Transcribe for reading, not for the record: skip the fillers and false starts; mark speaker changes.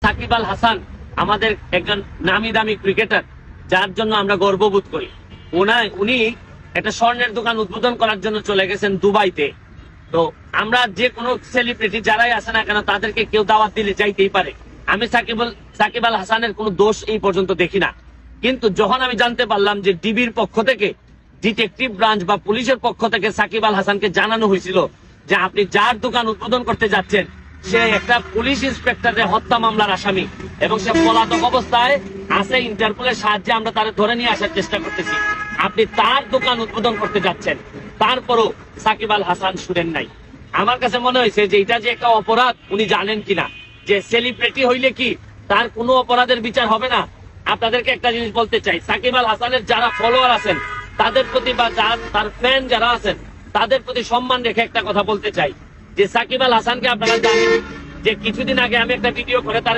Speaker 1: সাকিব আল হাসান আমাদের একজন নামি দামি ক্রিকেটার, যার জন্য আমরা গর্ববোধ করি। উনি একটা স্বর্ণের দোকান উদ্বোধন করার জন্য চলে গেছেন দুবাইতে। তো আমরা যে কোনো সেলিব্রিটি যারাই আসে না কেন তাদেরকে কেউ দাওয়াত দিলে যাইতেই পারে। আমি সাকিব আল হাসানের কোনো দোষ এই পর্যন্ত দেখি না। কিন্তু যখন আমি জানতে পারলাম যে ডিবির পক্ষ থেকে, ডিটেকটিভ ব্রাঞ্চ বা পুলিশের পক্ষ থেকে সাকিব আল হাসানকে জানানো হয়েছিল যে আপনি যার দোকান উদ্বোধন করতে যাচ্ছেন সে একটা পুলিশ ইন্সপেক্টরের হত্যা মামলার আসামি এবং সে পলাতক অবস্থায় আছে, ইন্টারপোলের সাহায্যে আমরা তারে ধরে নিয়ে আসার চেষ্টা করতেছি, আপনি তার দোকান উদ্বোধন করতে যাচ্ছেন, তারপরও সাকিব আল হাসান শুনেন নাই। আমার কাছে মনে হয়েছে যে এটা যে একটা অপরাধ উনি জানেন কিনা, যে সেলিব্রিটি হইলে কি তার কোনো অপরাধের বিচার হবে না। আপনাদেরকে একটা জিনিস বলতে চাই, সাকিব আল হাসানের যারা ফলোয়ার আছেন তাদের প্রতি বা তার ফ্যান যারা আছেন তাদের প্রতি সম্মান রেখে একটা কথা বলতে চাই যে সাকিব আল হাসানকে আপনারা জানেন যে কিছুদিন আগে আমি একটা ভিডিও করে তারা